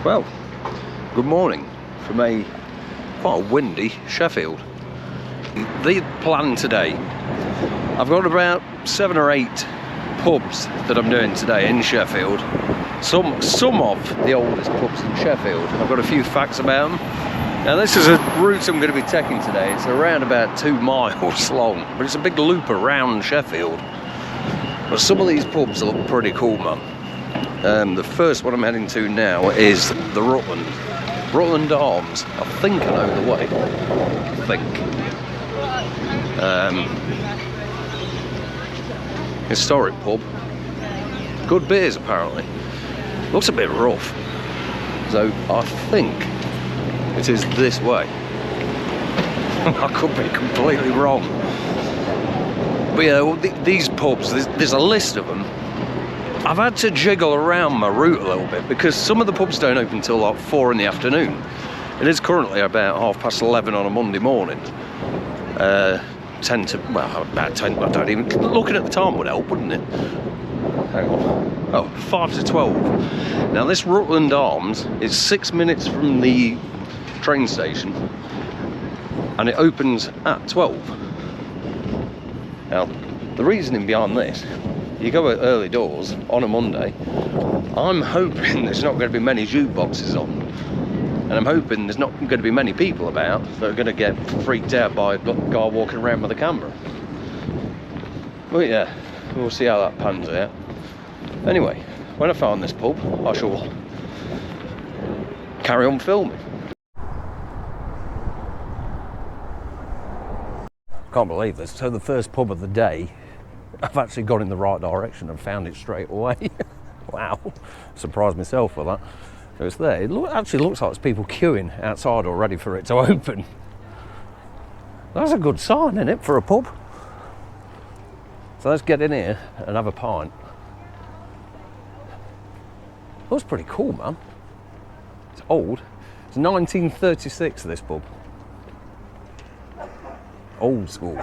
Well, good morning from a quite a windy Sheffield. The plan today, I've got about 7 or 8 pubs that I'm doing today in Sheffield. Some of the oldest pubs in Sheffield. I've got a few facts about them. Now this is a route I'm going to be taking today. It's around about 2 miles long, but it's a big loop around Sheffield. But some of these pubs look pretty cool, man. The first one I'm heading to now is the Rutland Arms. I think I know the way. I think. Historic pub. Good beers apparently. Looks a bit rough. So I think it is this way. I could be completely wrong. But yeah, well, these pubs, there's a list of them. I've had to jiggle around my route a little bit because some of the pubs don't open until like 4 in the afternoon. It is currently about 11:30 on a Monday morning. 10 to, well, about 10, I don't even, looking at the time would help, wouldn't it? Hang on. Oh, 5 to 12. Now this Rutland Arms is 6 minutes from the train station and it opens at 12. Now, the reasoning behind this, you go at early doors on a Monday, I'm hoping there's not going to be many jukeboxes on. And I'm hoping there's not going to be many people about that are going to get freaked out by a guy walking around with a camera. But yeah, we'll see how that pans out. Anyway, when I find this pub, I shall carry on filming. Can't believe this. So the first pub of the day, I've actually gone in the right direction and found it straight away. Wow, surprised myself with that. So it's there. It actually looks like there's people queuing outside already for it to open. That's a good sign, isn't it, for a pub? So let's get in here and have a pint. Looks pretty cool, man. It's old. It's 1936, this pub. Old school.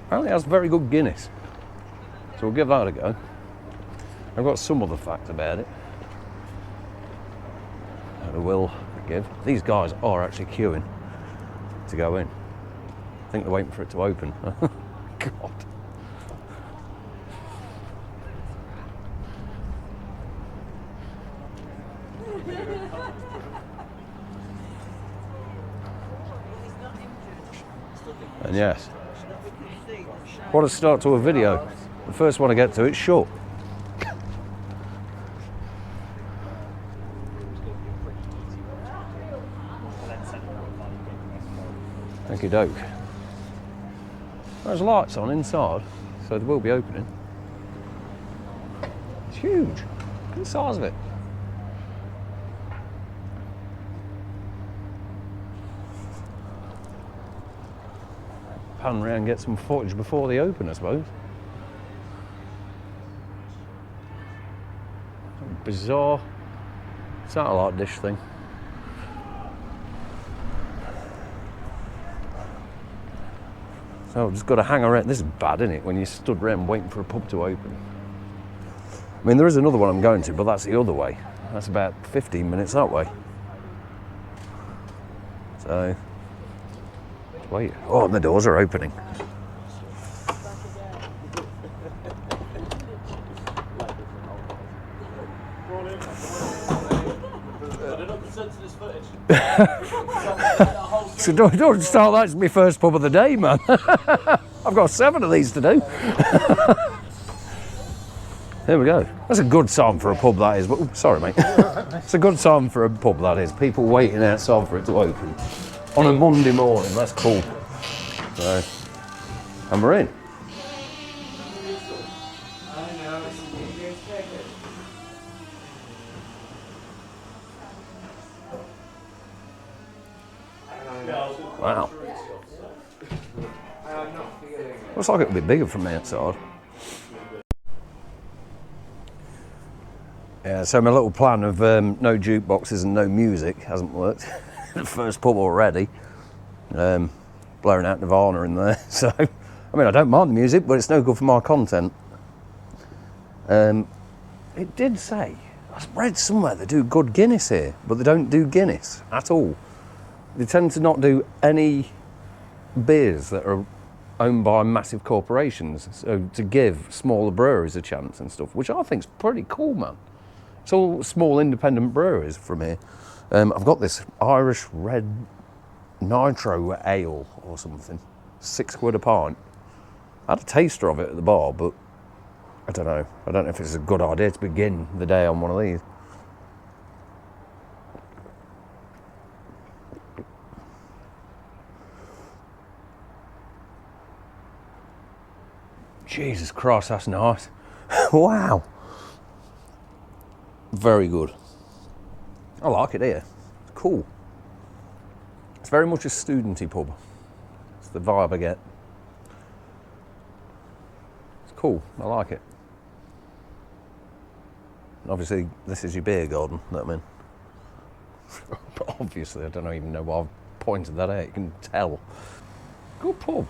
Apparently it has very good Guinness. So we'll give that a go. I've got some other facts about it that I will give. These guys are actually queuing to go in. I think they're waiting for it to open. God. And yes, what a start to a video. The first one I get to, it's short. Okie doke. There's lights on inside, so they will be opening. It's huge. Look at the size of it. Pan round and get some footage before they open, I suppose. Bizarre satellite dish thing. So I've just got to hang around. This is bad, isn't it, when you stood around waiting for a pub to open. I mean, there is another one I'm going to, but that's the other way. That's about 15 minutes that way. So, wait. Oh, and the doors are opening. So don't start that. It's my first pub of the day, man. I've got 7 of these to do. There we go. That's a good sign for a pub, that is. But, sorry, mate. It's a good sign for a pub, that is. People waiting outside for it to open on a Monday morning. That's cool. So, and we're in. Wow. Looks like it'll be bigger from the outside. Yeah, so my little plan of no jukeboxes and no music hasn't worked. The first pub already. Blowing out Nirvana in there. So, I mean, I don't mind the music, but it's no good for my content. it did say, I read somewhere they do good Guinness here, but they don't do Guinness at all. They tend to not do any beers that are owned by massive corporations, so to give smaller breweries a chance and stuff, which I think's pretty cool, man. It's all small independent breweries from here. I've got this Irish Red Nitro Ale or something, £6 a pint. I had a taster of it at the bar, but I don't know if it's a good idea to begin the day on one of these. Jesus Christ, that's nice. Wow. Very good. I like it here. It's cool. It's very much a studenty pub. It's the vibe I get. It's cool. I like it. And obviously, this is your beer garden that I'm in. But obviously, I don't even know why I've pointed that out. You can tell. Good pub.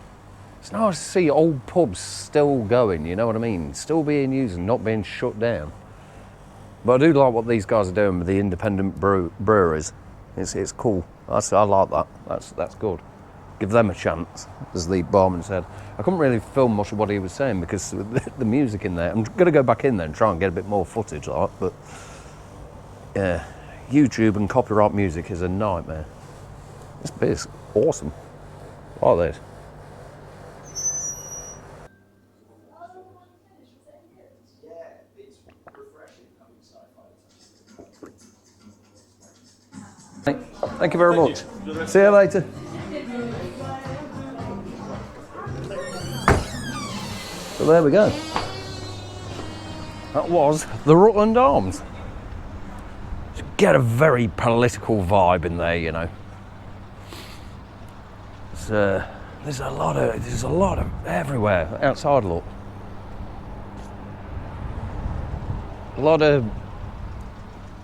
It's nice to see old pubs still going, you know what I mean? Still being used and not being shut down. But I do like what these guys are doing with the independent breweries. It's cool. I like that. That's good. Give them a chance, as the barman said. I couldn't really film much of what he was saying because the music in there. I'm going to go back in there and try and get a bit more footage, like. But yeah, YouTube and copyright music is a nightmare. This beer's awesome. I like this. Thank you very much. See you later. So there we go. That was the Rutland Arms. You get a very political vibe in there, you know. There's a lot of everywhere outside. Look, a lot of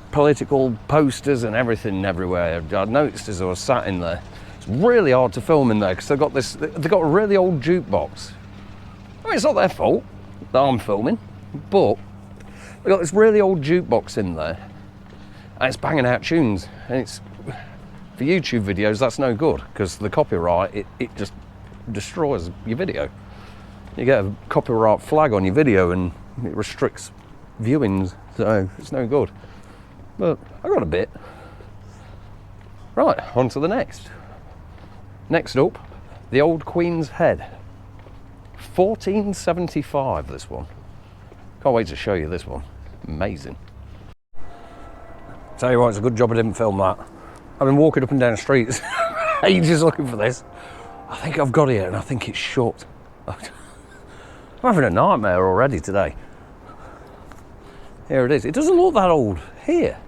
political posters and everything everywhere. I noticed as I was sat in there. It's really hard to film in there because they've got a really old jukebox. I mean, it's not their fault that I'm filming, but they've got this really old jukebox in there and it's banging out tunes. And it's, for YouTube videos, that's no good because the copyright, it just destroys your video. You get a copyright flag on your video and it restricts viewings, so it's no good. But I got a bit. Right, on to the next. Next up, the Old Queen's Head. 1475, this one. Can't wait to show you this one. Amazing. Tell you what, it's a good job I didn't film that. I've been walking up and down the streets ages looking for this. I think I've got it and I think it's shut. I'm having a nightmare already today. Here it is. It doesn't look that old. Here.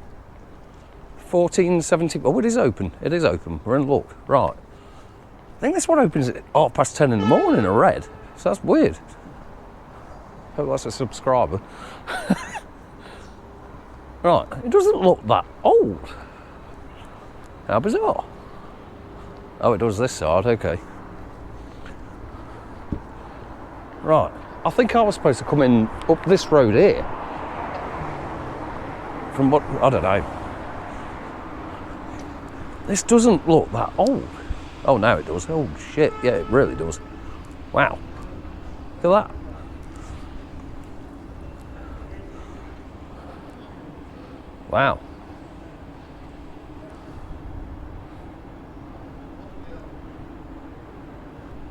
1470. Oh, it is open. It is open. We're in luck. Right. I think this one opens at 10:30 in the morning. I read. So that's weird. Hope that's a subscriber. Right. It doesn't look that old. How bizarre. Oh, it does this side. Okay. Right. I think I was supposed to come in up this road here. From what, I don't know. This doesn't look that old. Oh, now it does. Oh, shit. Yeah, it really does. Wow. Look at that. Wow.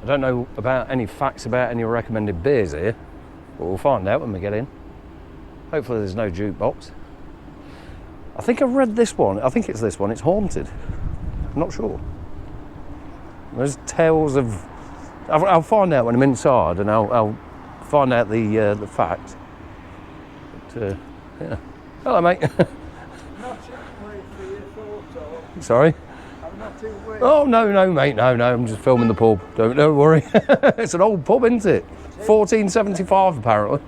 I don't know about any facts about any recommended beers here, but we'll find out when we get in. Hopefully there's no jukebox. I think I've read this one. I think it's this one. It's haunted. I'm not sure. There's tales of... I'll find out when I'm inside, and I'll find out the fact. But, yeah. Hello, mate. Sorry? I'm not in way. Oh, no, mate. No. I'm just filming the pub. Don't worry. It's an old pub, isn't it? 1475, apparently.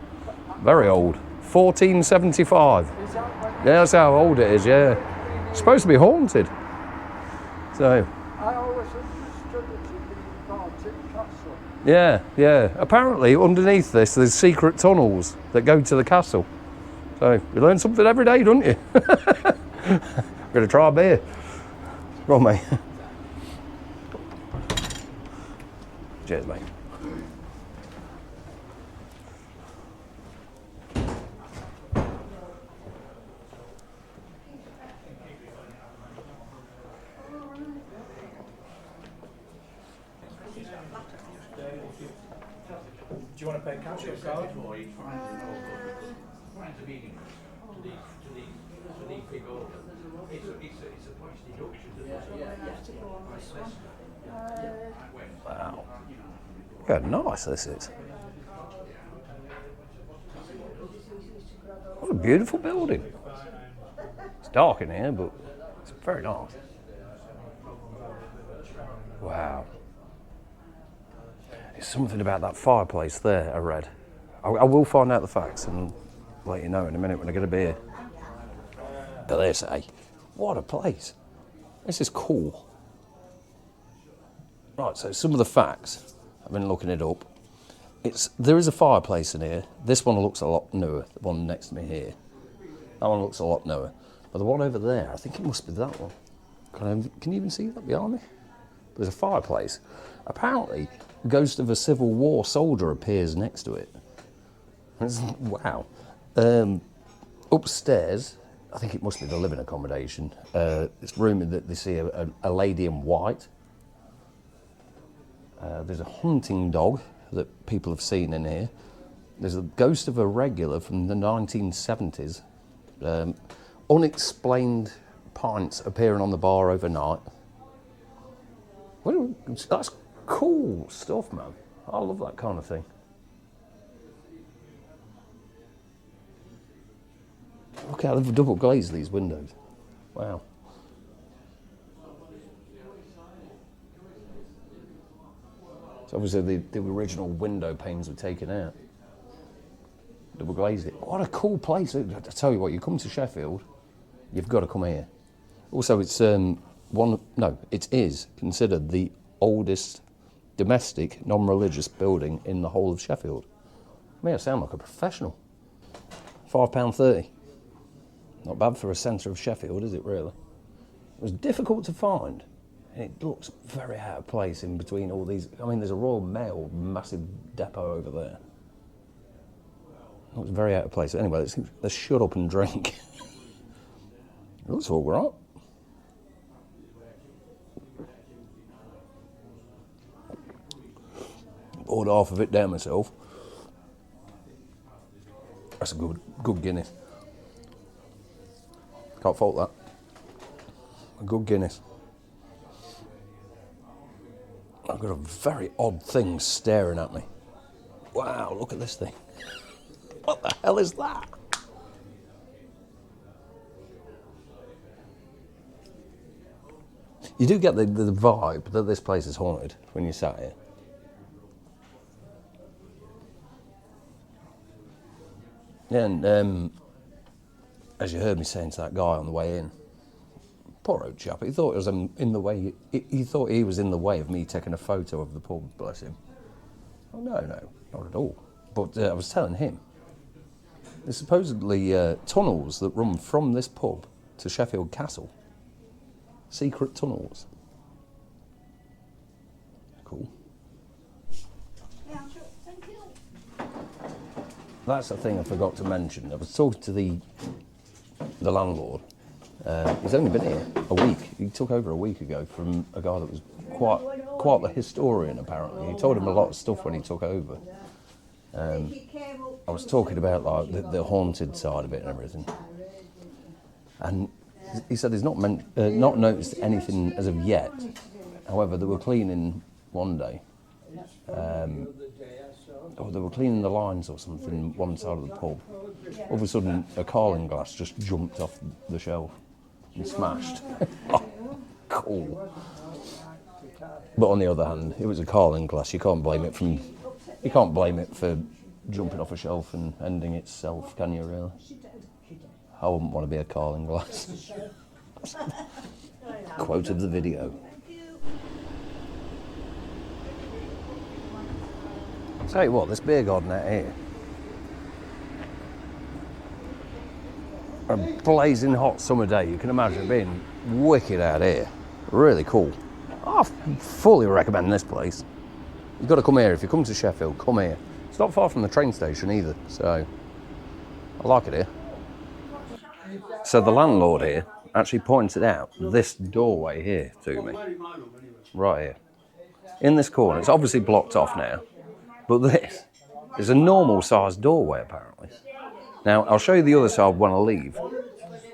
Very old. 1475. Is that what? Yeah, that's how old it is, yeah. It's supposed to be haunted. So. I always understood it to be Partridge Castle. Yeah. Apparently, underneath this, there's secret tunnels that go to the castle. So you learn something every day, don't you? Gonna try a beer. Go on, mate. Cheers, mate. Do you want to pay cash or card? Wow. Look how nice this is. What a beautiful building. It's dark in here, but it's very nice. Wow. There's something about that fireplace there, I read. I will find out the facts and let you know in a minute when I get a beer. But they say, what a place. This is cool. Right, so some of the facts, I've been looking it up. There is a fireplace in here. This one looks a lot newer, the one next to me here. That one looks a lot newer. But the one over there, I think it must be that one. Can you even see that behind me? There's a fireplace. Apparently, the ghost of a Civil War soldier appears next to it. Wow. Upstairs, I think it must be the living accommodation. It's rumoured that they see a lady in white. There's a hunting dog that people have seen in here. There's a ghost of a regular from the 1970s. Unexplained pints appearing on the bar overnight. That's cool stuff, man. I love that kind of thing. Look how they've double glazed these windows. Wow. So obviously the original window panes were taken out. Double glazed it. What a cool place. I tell you what, you come to Sheffield, you've got to come here. Also, it's it is considered the oldest domestic, non-religious building in the whole of Sheffield. I mean, I sound like a professional. £5.30. Not bad for a centre of Sheffield, is it really? It was difficult to find. And it looks very out of place in between all these. I mean, there's a Royal Mail massive depot over there. It looks very out of place. Anyway, let's shut up and drink. It looks all right. Poured half of it down myself. That's a good Guinness. Can't fault that. A good Guinness. I've got a very odd thing staring at me. Wow, look at this thing. What the hell is that? You do get the vibe that this place is haunted when you sat here. Yeah, and as you heard me saying to that guy on the way in, poor old chap, he thought it was in the way. He thought he was in the way of me taking a photo of the pub. Bless him. Oh no, not at all. But I was telling him, there's supposedly tunnels that run from this pub to Sheffield Castle. Secret tunnels. Cool. Yeah, sure. Thank you. That's the thing I forgot to mention. I was talking to the landlord. He's only been here a week. He took over a week ago from a guy that was quite the historian, apparently. He told him a lot of stuff when he took over. I was talking about like the haunted side of it and everything. And he said he's not noticed anything as of yet. However, they were cleaning one day. They were cleaning the lines or something one side of the pub. All of a sudden, a Carling glass just jumped off the shelf and smashed. Oh, cool. But on the other hand, it was a Carling glass. You can't blame it for jumping off a shelf and ending itself, can you? Really? I wouldn't want to be a Carling glass. Quote of the video. Tell you what, this beer garden out here, a blazing hot summer day, you can imagine it being wicked out here. Really cool. I fully recommend this place. You've got to come here. If you come to Sheffield, come here. It's not far from the train station either, so I like it here. So the landlord here actually pointed out this doorway here to me, right here. In this corner, it's obviously blocked off now, but this is a normal sized doorway apparently. Now, I'll show you the other side when I leave,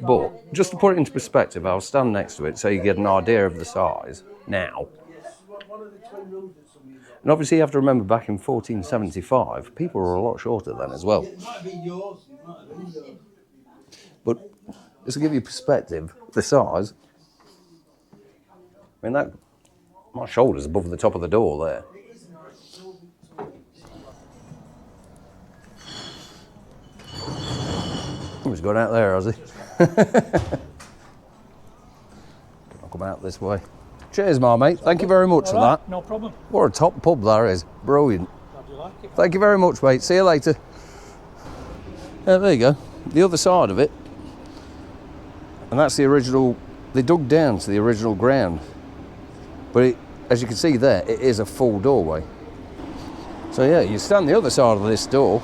but just to put it into perspective, I'll stand next to it so you get an idea of the size now. And obviously you have to remember back in 1475, people were a lot shorter then as well. But just to give you perspective, the size, I mean that, my shoulder's above the top of the door there. He's gone out there, has he? I'll come out this way. Cheers, my mate. Thank you very much for that. No problem. What a top pub that is. Brilliant. Glad you like it. Thank you very much, mate. See you later. There you go. The other side of it. And that's the original. They dug down to the original ground. But it, as you can see there, it is a full doorway. So yeah, you stand the other side of this door,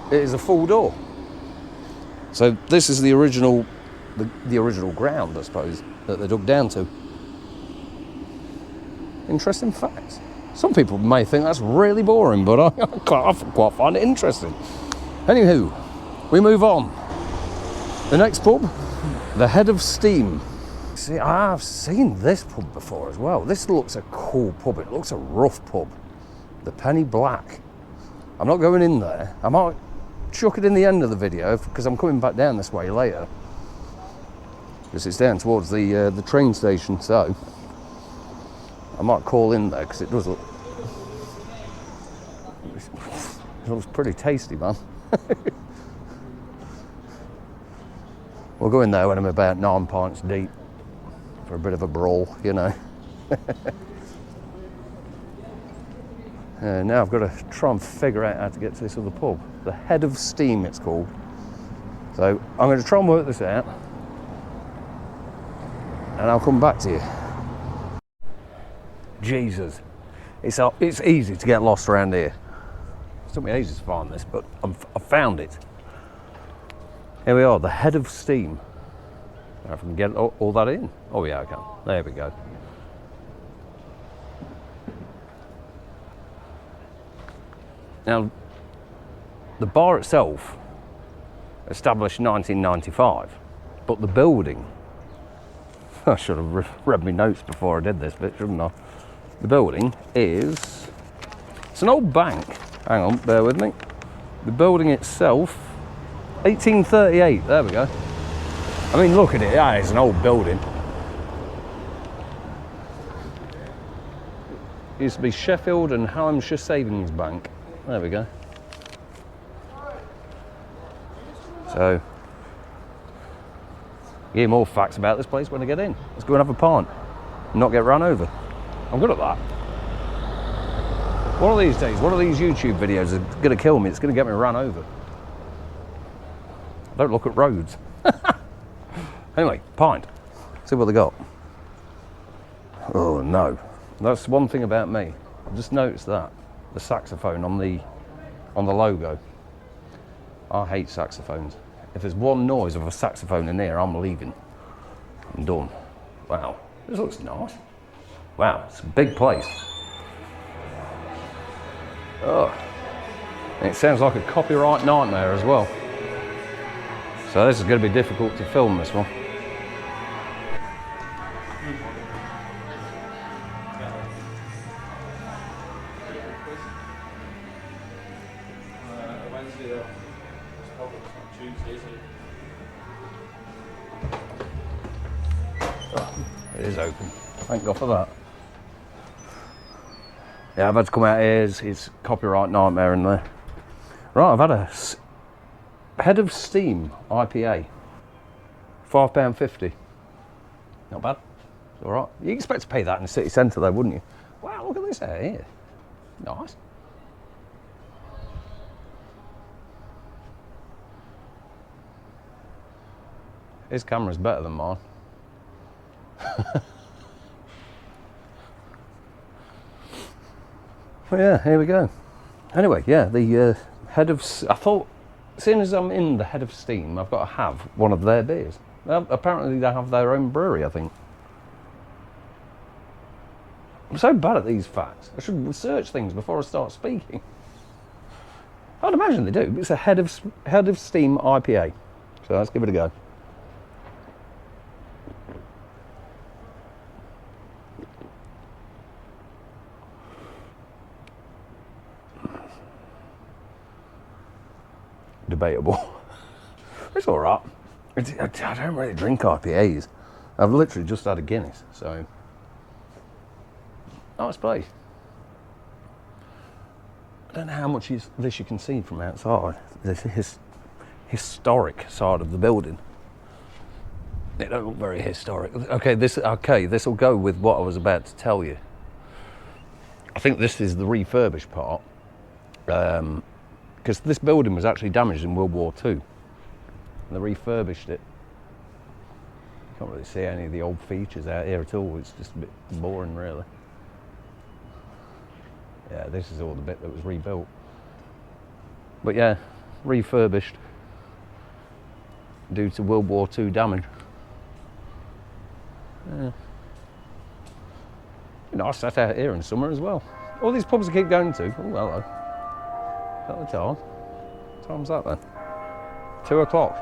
it is a full door. So this is the original, the original ground, I suppose, that they dug down to. Interesting facts. Some people may think that's really boring, but I quite find it interesting. Anywho, we move on. The next pub, the Head of Steam. See, I've seen this pub before as well. This looks a cool pub. It looks a rough pub. The Penny Black. I'm not going in there. I might chuck it in the end of the video because I'm coming back down this way later. Because it's down towards the train station, so I might call in there because it does look. It looks pretty tasty, man. We'll go in there when I'm about 9 pints deep for a bit of a brawl, you know. Now I've got to try and figure out how to get to this other pub. The Head of Steam, it's called. So I'm going to try and work this out, and I'll come back to you. Jesus, it's easy to get lost around here. It took me ages to find this, but I've found it. Here we are, the Head of Steam. I don't know if I can get all that in. Oh yeah, I can. There we go. Now, the bar itself, established in 1995, but the building, I should have read my notes before I did this bit, shouldn't I? The building is, it's an old bank. Hang on, bear with me. The building itself, 1838, there we go. I mean, look at it, that is an old building. It used to be Sheffield and Hampshire Savings Bank. There we go. So, hear more facts about this place when I get in. Let's go and have a pint and not get run over. I'm good at that. One of these days, one of these YouTube videos is going to kill me. It's going to get me run over. I don't look at roads. Anyway, pint. See what they got. Oh no. That's one thing about me. I just noticed that. The saxophone on the logo. I hate saxophones. If there's one noise of a saxophone in there, I'm leaving. I'm done. Wow, this looks nice. Wow, it's a big place. Oh, and it sounds like a copyright nightmare as well. So this is going to be difficult to film this one. It is open. Thank God for that. Yeah, I've had to come out here. It's copyright nightmare in there. Right, I've had a Head of Steam IPA. £5.50. Not bad. It's all right. You expect to pay that in the city centre though, wouldn't you? Wow, look at this out here. Nice. His camera's better than mine. Well, yeah, here we go. Anyway, yeah, the head of... I thought, seeing as I'm in the head of steam, I've got to have one of their beers. Apparently they have their own brewery, I think. I'm so bad at these facts. I should research things before I start speaking. I'd imagine they do. It's a head of steam IPA. So let's give it a go. Debatable. It's all right. I don't really drink IPAs. I've literally just had a Guinness, so nice place. I don't know how much this you can see from outside. This historic side of the building. It don't look very historic. Okay, this will go with what I was about to tell you. I think this is the refurbished part. Because this building was actually damaged in World War II. And they refurbished it. Can't really see any of the old features out here at all. It's just a bit boring, really. Yeah, this is all the bit that was rebuilt. But yeah, refurbished due to World War II damage. Yeah. Nice sat out here in summer as well. All these pubs I keep going to. Oh, hello. At the time. What time's that then? 2 o'clock.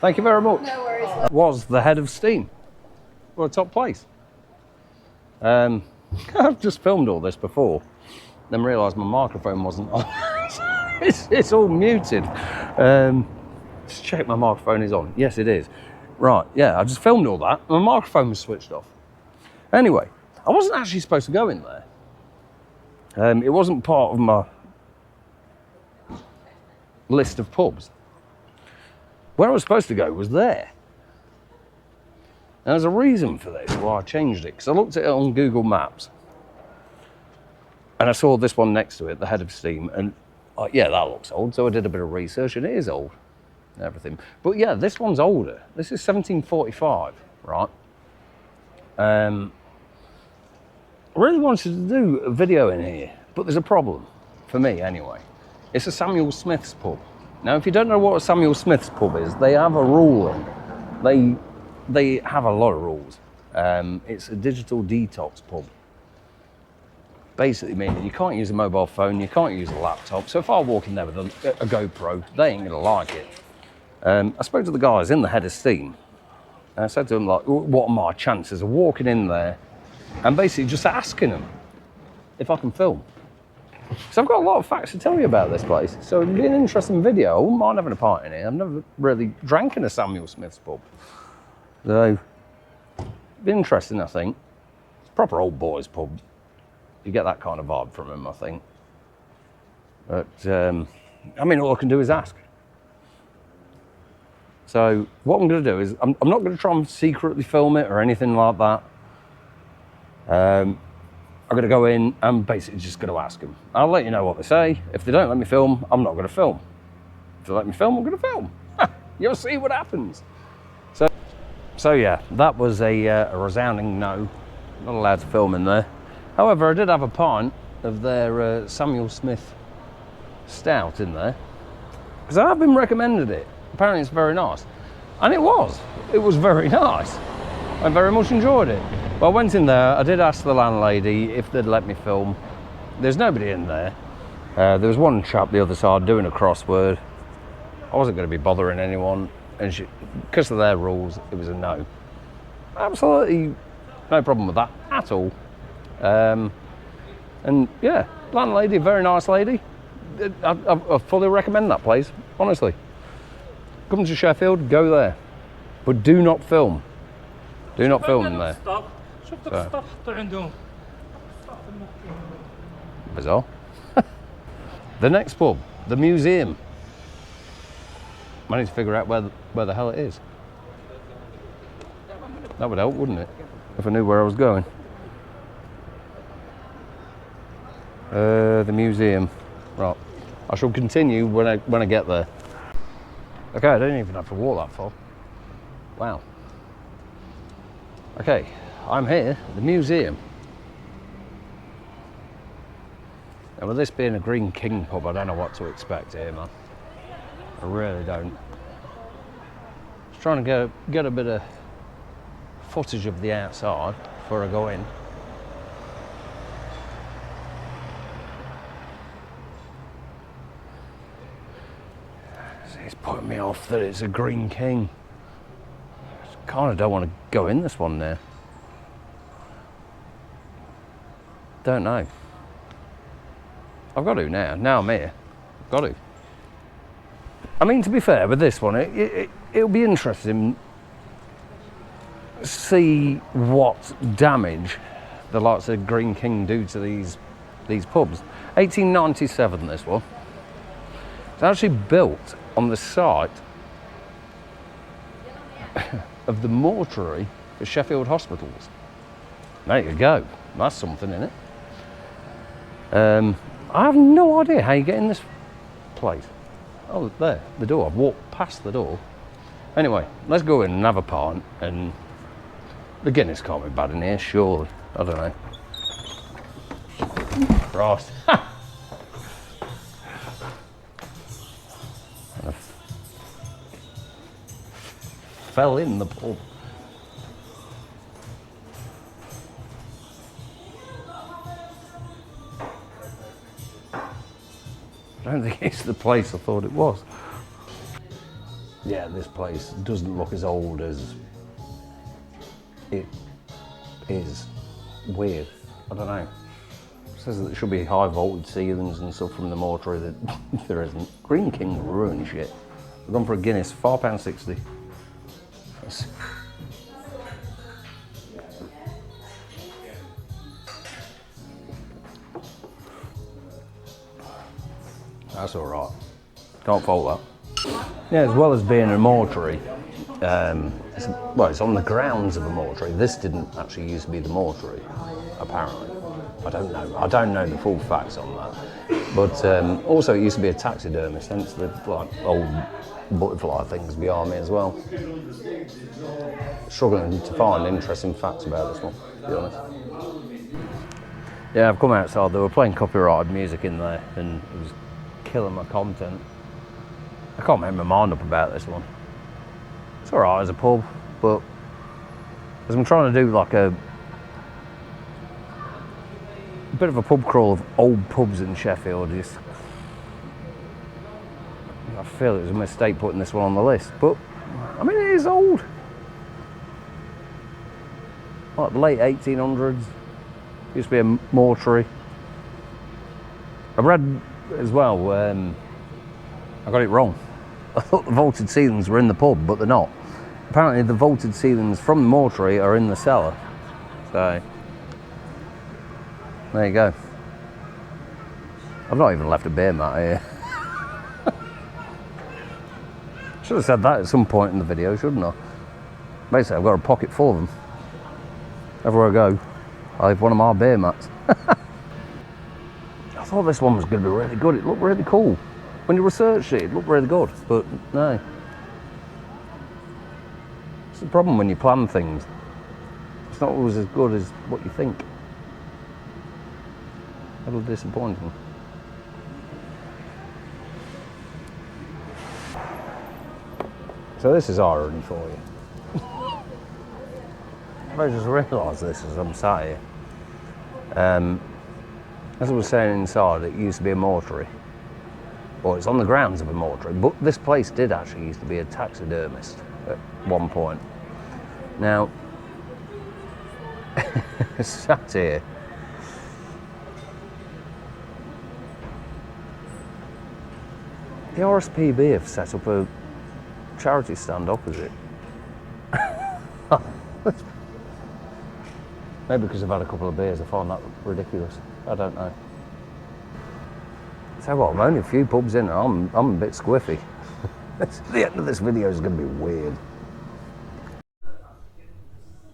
Thank you very much. No worries. Was the head of steam. Well, top place. I've just filmed all this before, then realised my microphone wasn't on. it's all muted. Just check my microphone is on. Yes, it is. Right, yeah, I just filmed all that. My microphone was switched off. Anyway, I wasn't actually supposed to go in there. It wasn't part of my list of pubs. Where I was supposed to go was there. And there's a reason for this, why I changed it, because I looked at it on Google Maps and I saw this one next to it, the head of steam, and yeah, that looks old, so I did a bit of research and it is old and everything. But yeah, this one's older. This is 1745, right? I really wanted to do a video in here, but there's a problem, for me anyway. It's a Samuel Smith's pub. Now, if you don't know what a Samuel Smith's pub is, they have a ruling. They have a lot of rules. It's a digital detox pub. Basically meaning you can't use a mobile phone, you can't use a laptop. So if I walk in there with a GoPro, they ain't gonna like it. I spoke to the guys in the head of steam, and I said to them, like, what are my chances of walking in there and basically just asking them if I can film? So I've got a lot of facts to tell you about this place. So it'd be an interesting video. I wouldn't mind having a pint in here. I've never really drank in a Samuel Smith's pub. So, it'd be interesting, I think. It's a proper old boys pub. You get that kind of vibe from him, I think. But, I mean, all I can do is ask. So, what I'm going to do is, I'm not going to try and secretly film it or anything like that. I'm going to go in and basically just going to ask them. I'll let you know what they say. If they don't let me film, I'm not going to film. If they let me film, I'm going to film. You'll see what happens. So yeah, that was a resounding no. Not allowed to film in there. However, I did have a pint of their Samuel Smith stout in there, because I've been recommended it. Apparently it's very nice. And it was very nice. I very much enjoyed it. Well, I went in there, I did ask the landlady if they'd let me film. There's nobody in there. There was one chap the other side doing a crossword. I wasn't going to be bothering anyone, and because of their rules, it was a no. Absolutely no problem with that at all. And yeah, landlady, very nice lady. I fully recommend that place, honestly. come to Sheffield, go there. But do not film. Do not film there. Bizarre. The next pub, the museum. I need to figure out where the hell it is. That would help, wouldn't it? If I knew where I was going. The museum. Right. I shall continue when I get there. Okay, I don't even have to walk that far. Wow. Okay, I'm here, the museum. And with this being a Green King pub, I don't know what to expect here, man. I really don't. Just trying to get a bit of footage of the outside before I go in. It's putting me off that it's a Green King. I kind of don't want to go in this one now. Don't know. I've got to now. Now I'm here. I've got to. I mean, to be fair, with this one, it'll be interesting to see what damage the likes of Green King do to these pubs. 1897, this one. It's actually built on the site of the mortuary for Sheffield hospitals. There you go. That's something, isn't it? I have no idea how you get in this place. Oh, there, the door. I've walked past the door. Anyway, let's go in and have a pint, and the Guinness can't be bad in here, surely. I don't know. Right. I fell in the pub. I don't think it's the place I thought it was. Yeah, this place doesn't look as old as it is. Weird. I don't know. It says that there should be high voltage ceilings and stuff from the mortuary that there isn't. Green King ruined shit. We've gone for a Guinness, £4.60. That's all right. Can't fault that. Yeah, as well as being a mortuary, it's on the grounds of a mortuary. This didn't actually used to be the mortuary, apparently. I don't know the full facts on that. But also, it used to be a taxidermist, hence the old butterfly things behind me as well. Struggling to find interesting facts about this one, to be honest. Yeah, I've come outside. They were playing copyrighted music in there, and it was killing my content. I can't make my mind up about this one. It's alright as a pub, but as I'm trying to do like a bit of a pub crawl of old pubs in Sheffield, I feel it was a mistake putting this one on the list, but I mean, it is old. Like the late 1800s, used to be a mortuary. I've read as well, I got it wrong. I thought the vaulted ceilings were in the pub, but they're not. Apparently the vaulted ceilings from the mortuary are in the cellar. So, there you go. I've not even left a beer mat here. Should have said that at some point in the video, shouldn't I? Basically, I've got a pocket full of them. Everywhere I go, I have one of my beer mats. I thought this one was going to be really good. It looked really cool. When you researched it, it looked really good, but no. It's the problem when you plan things. It's not always as good as what you think. A little disappointing. So this is irony for you. I just realised this as I'm sat here. As I was saying inside, it used to be a mortuary. Well, it's on the grounds of a mortuary, but this place did actually used to be a taxidermist at one point. Now, sat here, the RSPB have set up a charity stand opposite. Maybe because I've had a couple of beers, I find that ridiculous. I don't know. So what, I'm only a few pubs in, and I'm a bit squiffy. The end of this video is going to be weird.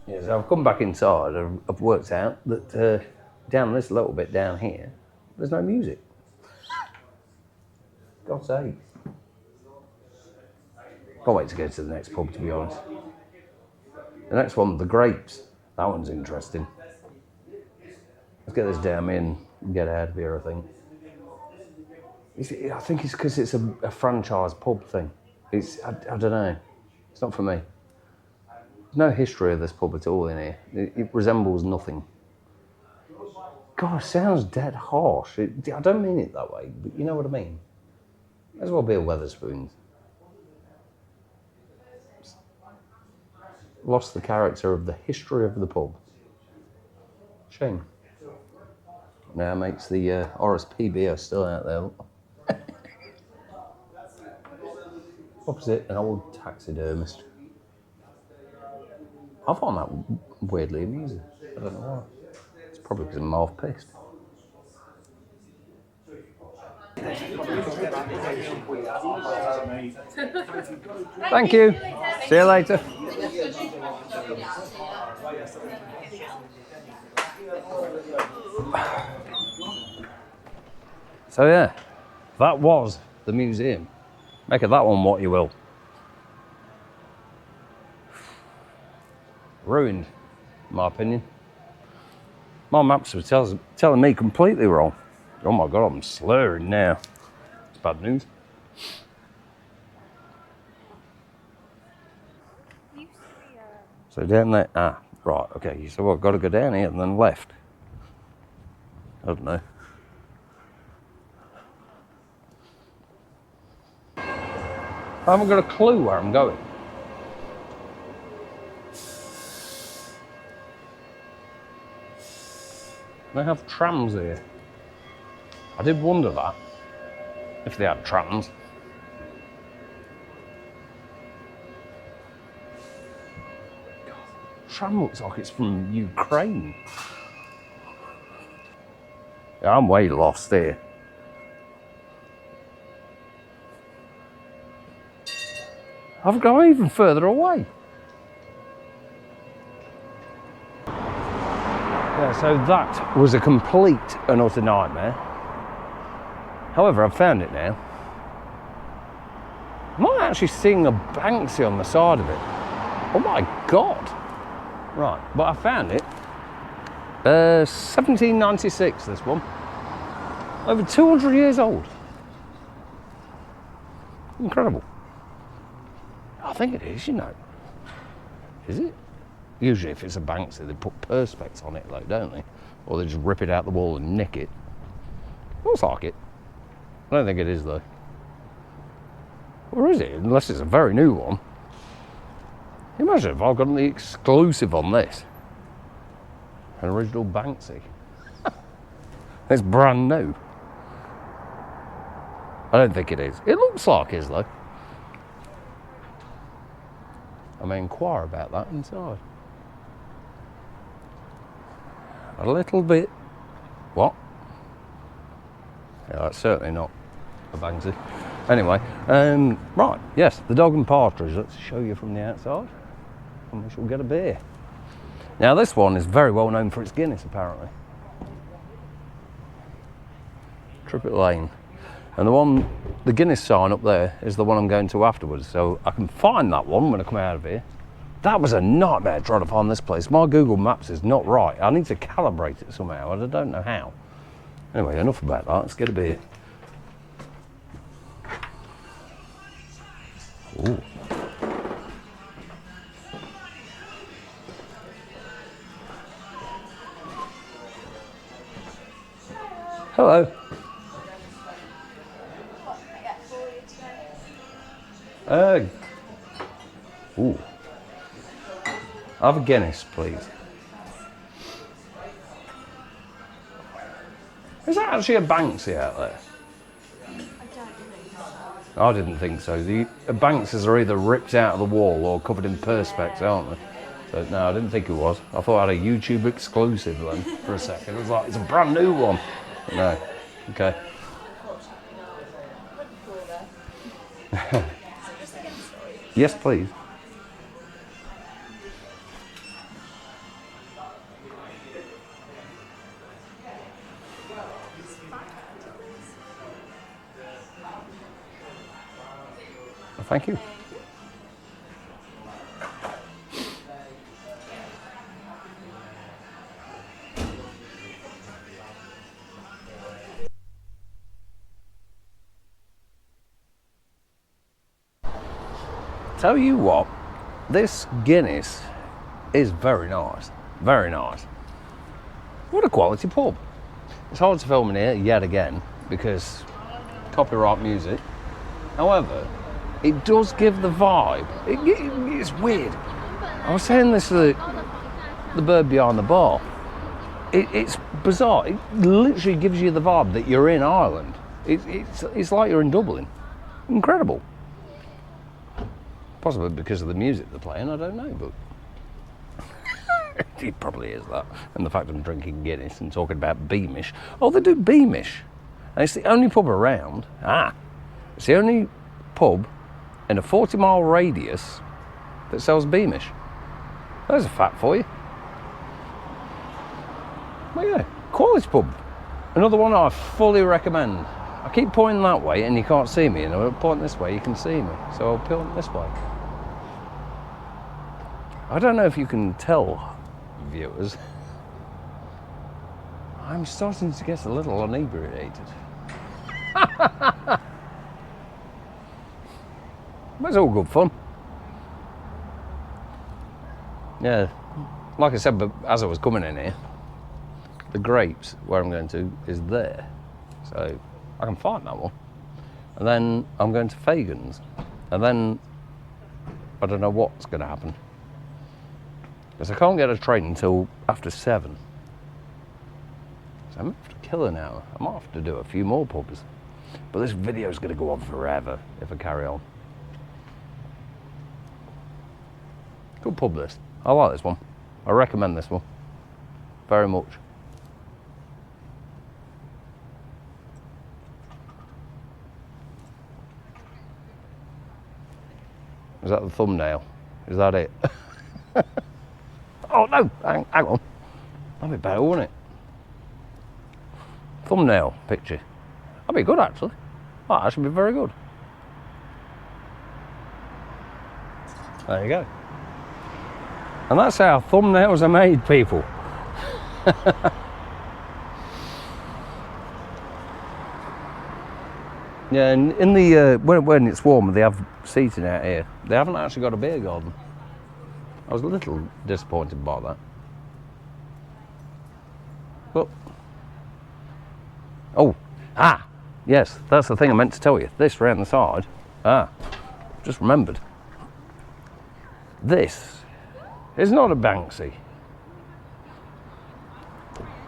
Yeah, so I've come back inside. I've worked out that down this little bit down here, there's no music. God's sake. Can't wait to go to the next pub, to be honest. The next one, the Grapes. That one's interesting. Let's get this damn in and get out of here, I think. I think it's because it's a franchise pub thing. I don't know. It's not for me. There's no history of this pub at all in here. It resembles nothing. God, it sounds dead harsh. I don't mean it that way, but you know what I mean. May as well be a Wetherspoons. Lost the character of the history of the pub. Shame. Now makes the Horace PBO still out there. Opposite, an old taxidermist. I find that weirdly amusing. I don't know why. It's probably because I'm half pissed. Thank you. See you later. So yeah, that was the museum. Make of that one what you will. Ruined, in my opinion. My maps were telling me completely wrong. Oh my God, I'm slurring now. It's bad news. So down there, right, okay, so I've got to go down here and then left. I don't know. I haven't got a clue where I'm going. They have trams here. I did wonder that, if they had trams. God, tram looks like it's from Ukraine. Yeah, I'm way lost here. I've gone even further away. Yeah, so that was a complete and utter nightmare. However, I've found it now. Am I actually seeing a Banksy on the side of it? Oh my God. Right, but I found it. 1796, this one. Over 200 years old. Incredible. I think it is, you know. Is it? Usually if it's a Banksy, they put perspex on it, though, don't they? Or they just rip it out the wall and nick it. Looks like it. I don't think it is, though. Or is it? Unless it's a very new one. Imagine if I've got the exclusive on this. An original Banksy. It's brand new. I don't think it is. It looks like it is, though. I may inquire about that inside. A little bit. What? Yeah, that's certainly not a Banksy. Anyway, right, yes, the Dog and Partridge. Let's show you from the outside. And we shall get a beer. Now this one is very well known for its Guinness, apparently. Trippet Lane. And the Guinness sign up there is the one I'm going to afterwards, so I can find that one when I come out of here. That was a nightmare trying to find this place. My Google Maps is not right. I need to calibrate it somehow, and I don't know how. Anyway, enough about that. Let's get a beer. Ooh. Hello. Ooh. Have a Guinness, please. Is that actually a Banksy out there? I didn't think so. The Bankses are either ripped out of the wall or covered in perspex, aren't they? So no, I didn't think it was. I thought I had a YouTube exclusive then for a second. It was like, it's a brand new one. But no. Okay. Yes, please. Thank you. Tell you what, this Guinness is very nice. Very nice. What a quality pub. It's hard to film in here yet again because copyright music. However, it does give the vibe. It's weird. I was saying this to the bird behind the bar. It's bizarre. It literally gives you the vibe that you're in Ireland. It's like you're in Dublin. Incredible. Possibly because of the music they're playing, I don't know, but it probably is that. And the fact I'm drinking Guinness and talking about Beamish. Oh, they do Beamish. And it's the only pub around. It's the only pub in a 40-mile radius that sells Beamish. There's a fact for you. Well, yeah, quality pub. Another one I fully recommend. I keep pointing that way and you can't see me, and I'll point this way, you can see me. So I'll point this way. I don't know if you can tell, viewers. I'm starting to get a little inebriated. But it's all good fun. Yeah, like I said, but as I was coming in here, the grapes where I'm going to is there. So I can find that one. And then I'm going to Fagan's. And then I don't know what's going to happen. Because I can't get a train until after 7. So I'm after kill an hour. I might have to do a few more pubs. But this video is going to go on forever if I carry on. Good pub this. I like this one. I recommend this one very much. Is that the thumbnail? Is that it? Oh no, hang on. That'd be better, wouldn't it? Thumbnail picture. That'd be good actually. Oh, that should be very good. There you go. And that's how thumbnails are made, people. Yeah, and in the when it's warm, they have seating out here. They haven't actually got a beer garden. I was a little disappointed by that. But yes, that's the thing I meant to tell you. This round the side. Just remembered. This is not a Banksy.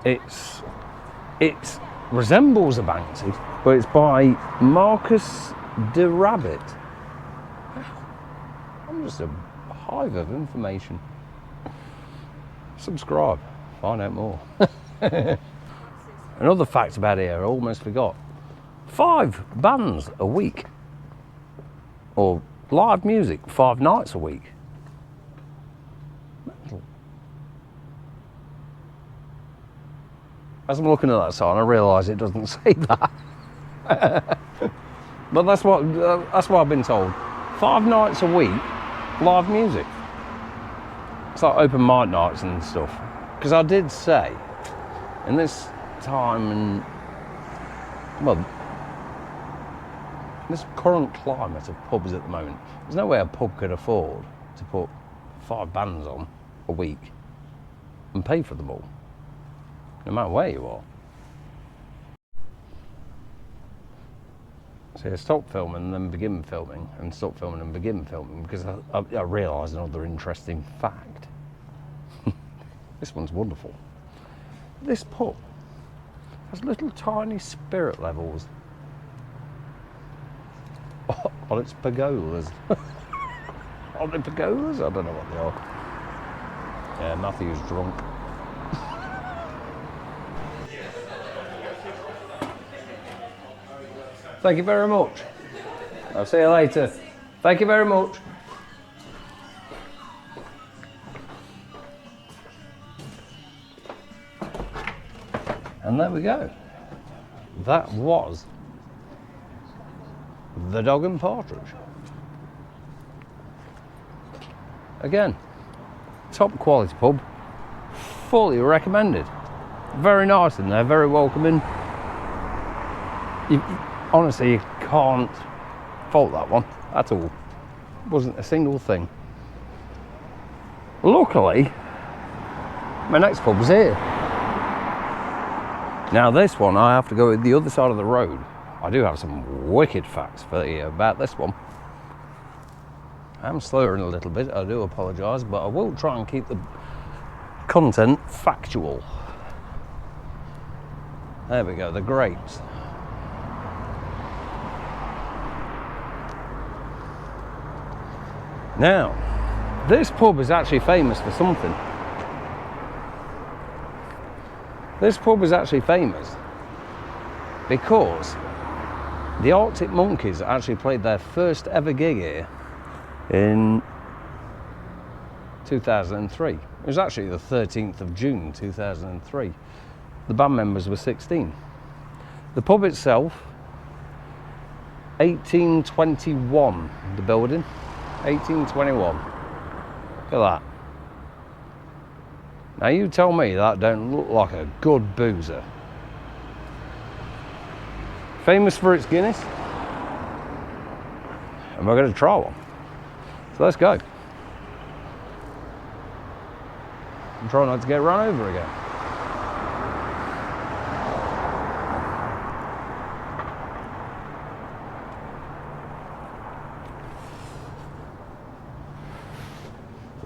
It resembles a Banksy, but it's by Marcus de Rabbit. I'm just a hive of information. Subscribe, find out more. Another fact about here I almost forgot. 5 bands a week. Or live music 5 nights a week. As I'm looking at that sign, I realise it doesn't say that. But that's what I've been told. 5 nights a week, live music. It's like open mic nights and stuff. Because I did say, in this time and, well, in this current climate of pubs at the moment, there's no way a pub could afford to put 5 bands on a week and pay for them all. No matter where you are. So I stopped filming and then begin filming, and stop filming and begin filming, because I realised another interesting fact. This one's wonderful. This pub has little tiny spirit levels on its pergolas. On the pergolas? I don't know what they are. Yeah, Matthew's drunk. Thank you very much. I'll see you later. Thank you very much. And there we go. That was the Dog and Partridge. Again, top quality pub, fully recommended. Very nice in there, very welcoming. Honestly, you can't fault that one at all. Wasn't a single thing. Luckily, my next pub's here. Now this one, I have to go the other side of the road. I do have some wicked facts for you about this one. I'm slurring a little bit, I do apologise, but I will try and keep the content factual. There we go, the grapes. Now, this pub is actually famous for something. This pub is actually famous because the Arctic Monkeys actually played their first ever gig here in 2003. It was actually the 13th of June 2003. The band members were 16. The pub itself, 1821, the building, 1821. Look at that. Now you tell me that don't look like a good boozer. Famous for its Guinness. And we're going to try one. So let's go. And try not to get run over again.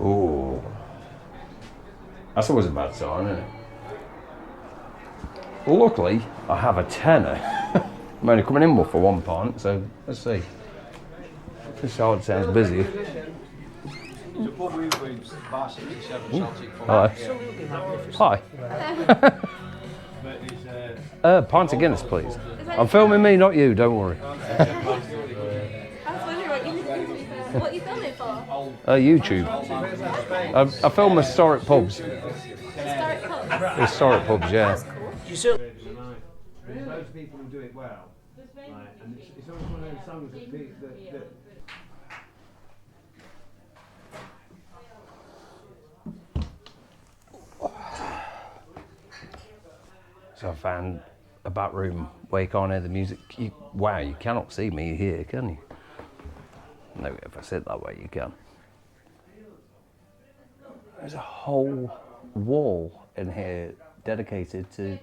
Ooh. That's always a bad sign, isn't it? Luckily, I have a tenner. I'm only coming in for 1 pint, so let's see. This yard sounds busy. Hello. Hi. Pint of Guinness, please. I'm filming me, not you, don't worry. I was wondering what you filming for? YouTube. I film historic pubs. Historic pubs? Historic pubs, yeah. That's cool. There's loads of people who do it well, and it's always one of those songs that So I found a back room where you can't hear the music. Wow, you cannot see me here, can you? No, if I sit that way, you can. There's a whole wall in here dedicated to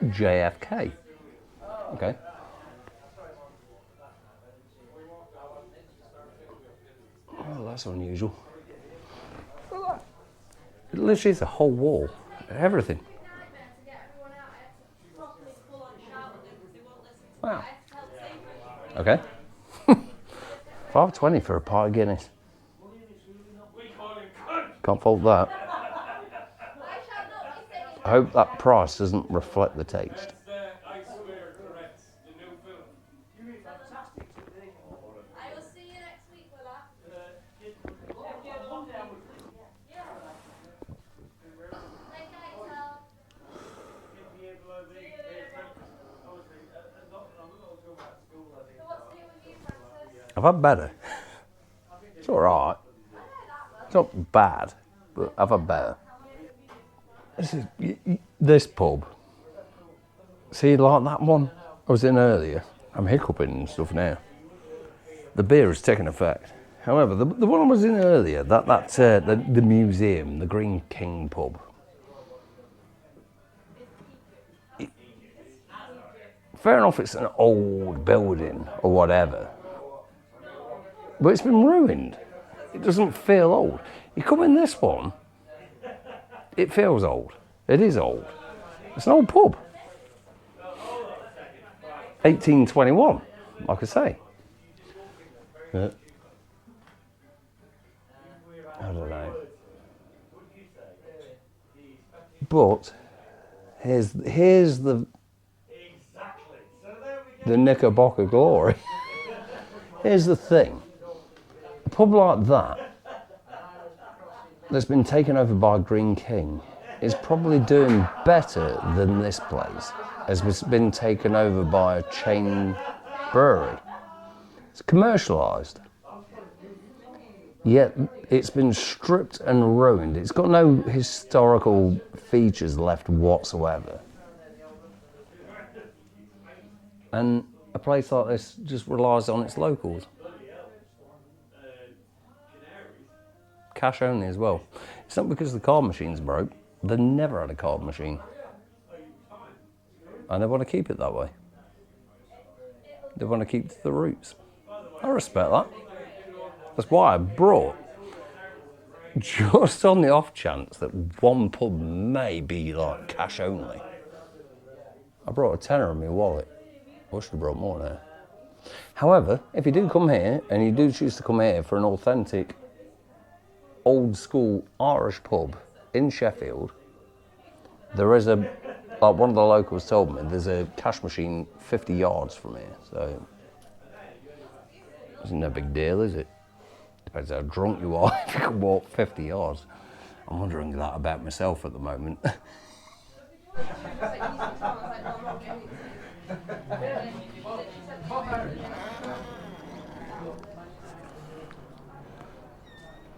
JFK. Okay. Oh, that's unusual. Look at that. It literally is a whole wall. Everything. Wow. Okay. $5.20 for a pint of Guinness. Can't fault that. I hope that price doesn't reflect the taste. I will see you next week with that. I've had better. It's alright. It's not bad, but I've had better. This pub. See, like that one I was in earlier. I'm hiccuping and stuff now. The beer has taken effect. However, the one I was in earlier, that's the museum, the Green King pub. Fair enough, it's an old building or whatever, but it's been ruined. It doesn't feel old. You come in this one, it feels old. It is old. It's an old pub. 1821, like I say. I don't know. But here's the Knickerbocker glory. Here's the thing. A pub like that, that's been taken over by Green King, is probably doing better than this place has been taken over by a chain brewery. It's commercialised, yet it's been stripped and ruined. It's got no historical features left whatsoever. And a place like this just relies on its locals. Cash only as well. It's not because the card machine's broke. They never had a card machine. And they want to keep it that way. They want to keep to the roots. I respect that. That's why I brought, just on the off chance that one pub may be like cash only, I brought a tenner in my wallet. I should have brought more now. However, if you do come here, and you do choose to come here for an authentic, old school Irish pub in Sheffield, there is like one of the locals told me, there's a cash machine 50 yards from here, so it's no big deal, is it? Depends how drunk you are if you can walk 50 yards. I'm wondering that about myself at the moment.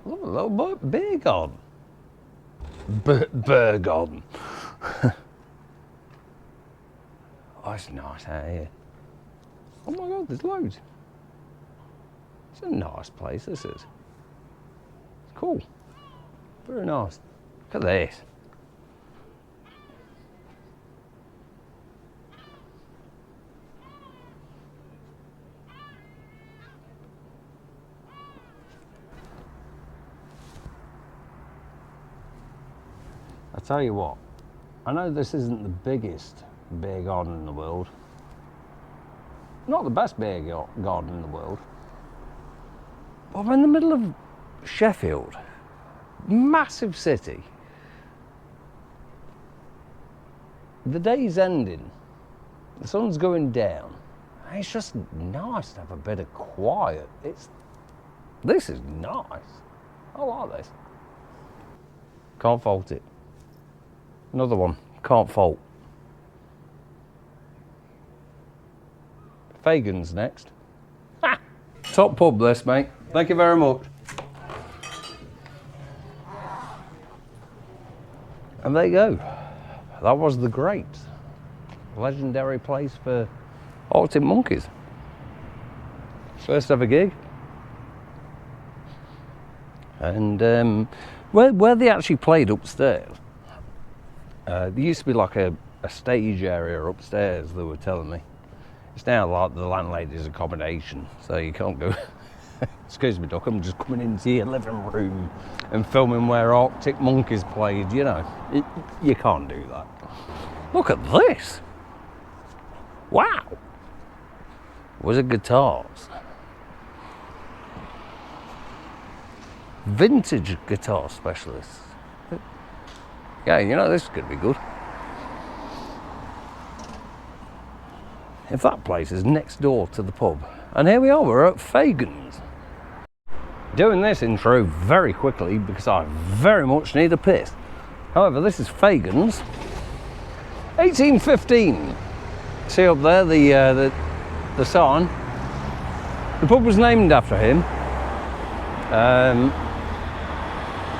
Look, a little beer garden. Beer garden. Oh, it's nice out here. Oh my God, there's loads. It's a nice place, this is. It's cool. Very nice. Look at this. I tell you what, I know this isn't the biggest beer garden in the world. Not the best beer garden in the world. But I'm in the middle of Sheffield. Massive city. The day's ending. The sun's going down. It's just nice to have a bit of quiet. This is nice. I like this. Can't fault it. Another one, can't fault. Fagan's next. Ha! Top pub this, mate. Thank you very much. And there you go. That was the great, legendary place for Arctic Monkeys. First ever gig. And where they actually played upstairs, there used to be like a stage area upstairs, they were telling me. It's now like the landlady's accommodation, so you can't go. Excuse me, Doc, I'm just coming into your living room and filming where Arctic Monkeys played, you know. You can't do that. Look at this. Wow. Was it guitars? Vintage guitar specialists. Yeah, you know, this is going to be good. If that place is next door to the pub. And here we are, we're at Fagan's. Doing this intro very quickly because I very much need a piss. However, this is Fagan's. 1815. See up there, the sign. The pub was named after him.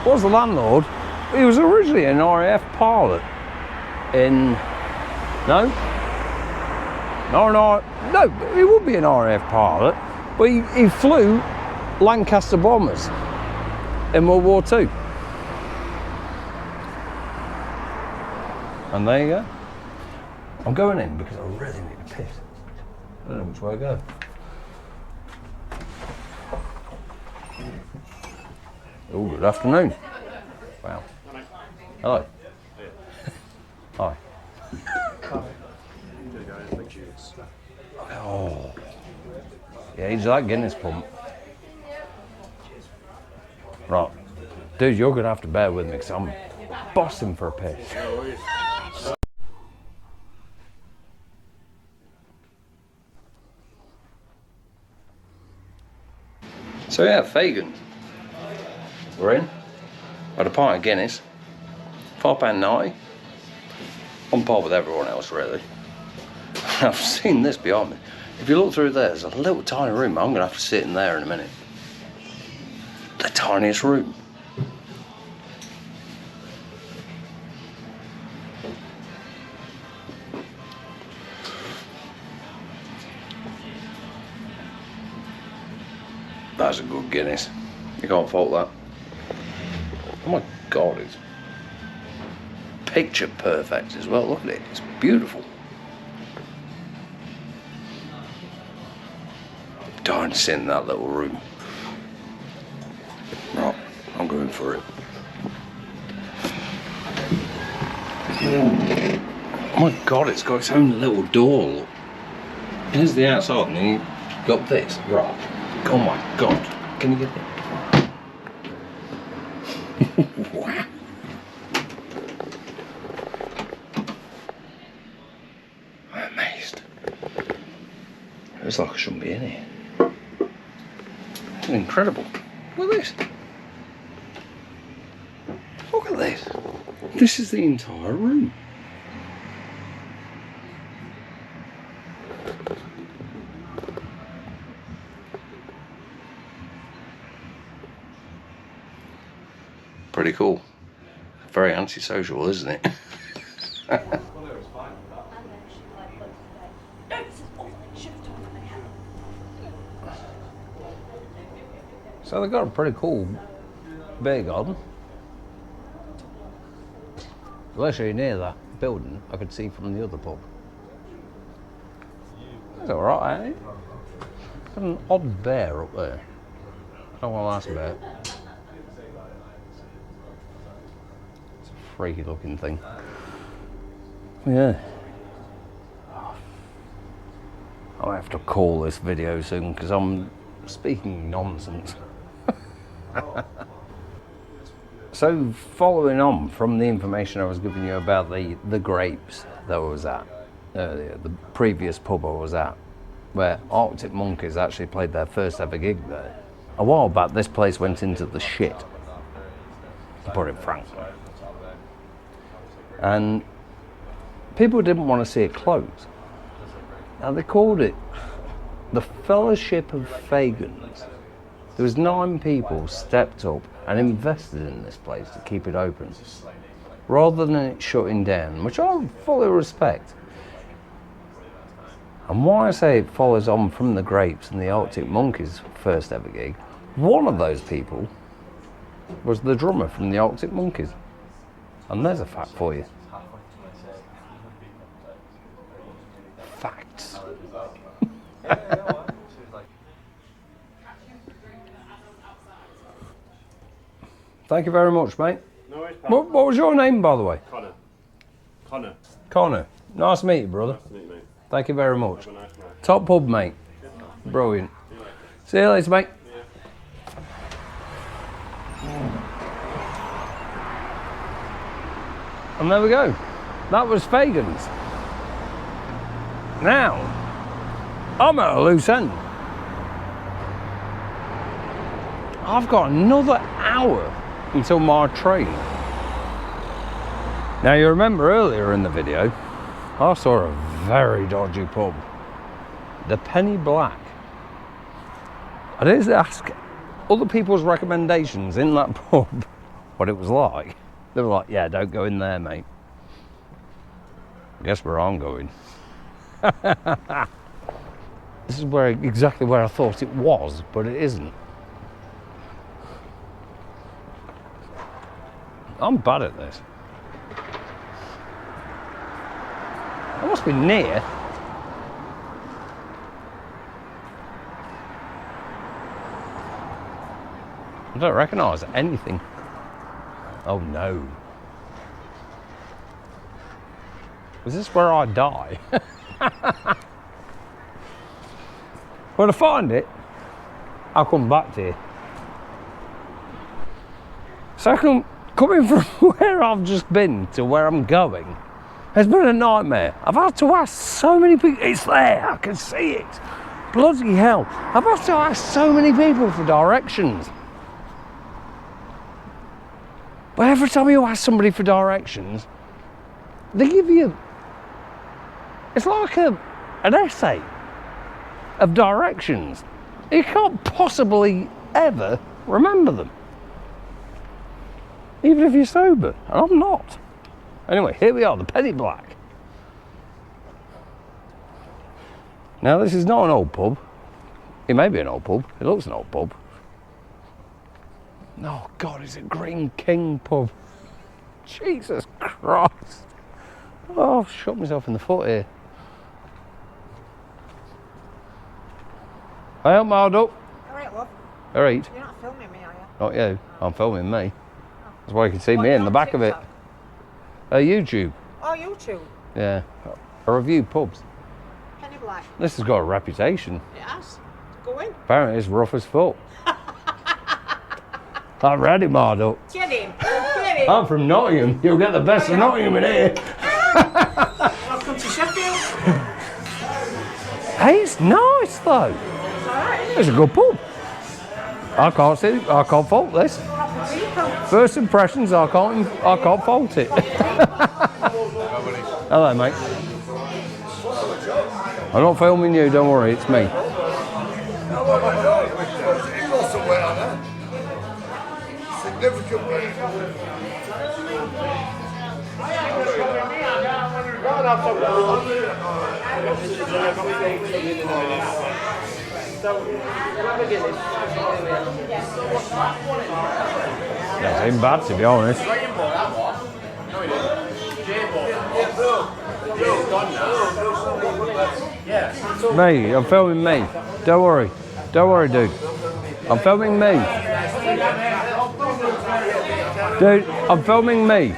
Was the landlord? He was originally an RAF pilot in... No, he would be an RAF pilot, but he flew Lancaster bombers in World War II. And there you go. I'm going in because I really need a piss. I don't know which way I go. Oh, good afternoon. Wow. Hello. Hi. Oh. Yeah, he's like Guinness pump. Right. Dude, you're going to have to bear with me because I'm bossing for a piss. So yeah, Fagan. We're in. Had a pint of Guinness. £4.90. On par with everyone else, really. I've seen this behind me. If you look through there, there's a little tiny room. I'm going to have to sit in there in a minute. The tiniest room. That's a good Guinness. You can't fault that. Oh my God, it's picture perfect as well. Look at it, it's beautiful. Dying to sit in that little room. Right, I'm going for it. Oh my God, it's got its own little door. Look. Here's the outside, and then you got this. Right. Oh my God, can you get it? Wow. I'm amazed. It's like I shouldn't be in here. It's incredible. Look at this. Look at this. This is the entire room. Pretty cool. Very antisocial, isn't it? So they've got a pretty cool beer garden. Literally near that building, I could see from the other pub. That's alright, ain't it? Got an odd bear up there. I don't want to ask about it. It's a freaky looking thing. Yeah. I'll have to call this video soon because I'm speaking nonsense. So following on from the information I was giving you about the grapes that I was at earlier, the previous pub I was at, where Arctic Monkeys actually played their first ever gig there. A while back this place went into the shit, to put it frankly. And people didn't want to see it close. Now they called it the Fellowship of Fagans. There was 9 people stepped up and invested in this place to keep it open, rather than it shutting down, which I fully respect. And why I say it follows on from the Grapes and the Arctic Monkeys' first ever gig, one of those people was the drummer from the Arctic Monkeys. And there's a fact for you. Facts. Thank you very much, mate. No worries, pal. What was your name, by the way? Connor. Connor. Nice to meet you, brother. Nice to meet you, mate. Thank you very much. Have a nice night. Top pub, mate. Brilliant. See you later, mate. And there we go. That was Fagan's. Now, I'm at a loose end. I've got another hour until my train. Now you remember earlier in the video, I saw a very dodgy pub. The Penny Black. I did ask other people's recommendations in that pub what it was like. They were like, yeah, don't go in there, mate. Guess where I'm going. This is exactly where I thought it was, but it isn't. I'm bad at this. I must be near. I don't recognise anything. Oh no. Is this where I die? When I find it, I'll come back to you. So coming from where I've just been to where I'm going has been a nightmare. I've had to ask so many people. It's there, I can see it. Bloody hell. I've had to ask so many people for directions. But every time you ask somebody for directions, they give you, it's like an essay of directions. You can't possibly ever remember them. Even if you're sober, and I'm not. Anyway, here we are, the Penny Black. Now this is not an old pub. It may be an old pub, it looks an old pub. Oh God, it's a Green King pub. Jesus Christ. Oh, I've shot myself in the foot here. Hey up, Marduk. Alright, love. Alright. You're not filming me, are you? Not you, I'm filming me. That's why you can see me in the back of it. YouTube. Oh, YouTube. Yeah. I review pubs. Penny Black. This has got a reputation. It has. Go in. Apparently it's rough as fuck. I'm ready, Marduk. Get in. Get in. I'm from Nottingham. You'll get the best of Nottingham in here. Welcome to Sheffield. Hey, it's nice though. It's alright, isn't It's a good pub. I can't fault this. it? People. First impressions, I can't fault it. Hello, mate. I'm not filming you, don't worry, it's me. That ain't bad, to be honest. Me, I'm filming me. Don't worry, dude. I'm filming me. Dude, I'm filming me.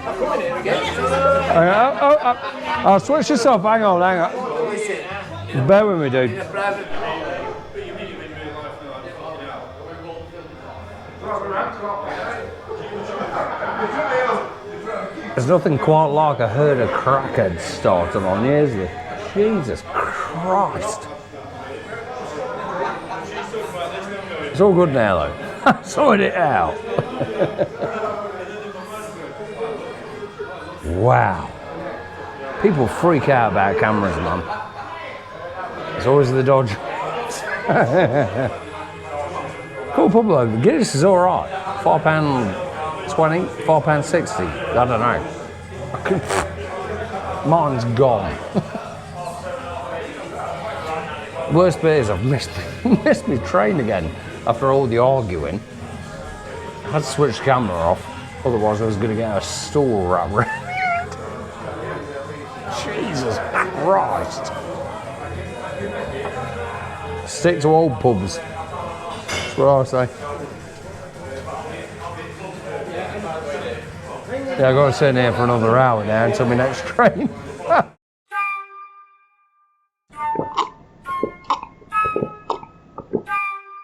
I'll switch this off. Hang on. Bear with me, dude. There's nothing quite like a herd of crackheads starting on you, is there? Jesus Christ. It's all good now, though. Sorted it out. Wow. People freak out about cameras, man. It's always the Dodge. Cool pub though. The Guinness is alright. £4.20, £4.60. I don't know. Mine's gone. Worst bit is I've missed my train again after all the arguing. I had to switch the camera off, otherwise I was going to get a stool wrapped around. Jesus Christ. Stick to old pubs. That's what I say. Yeah, I've got to sit in here for another hour now until my next train.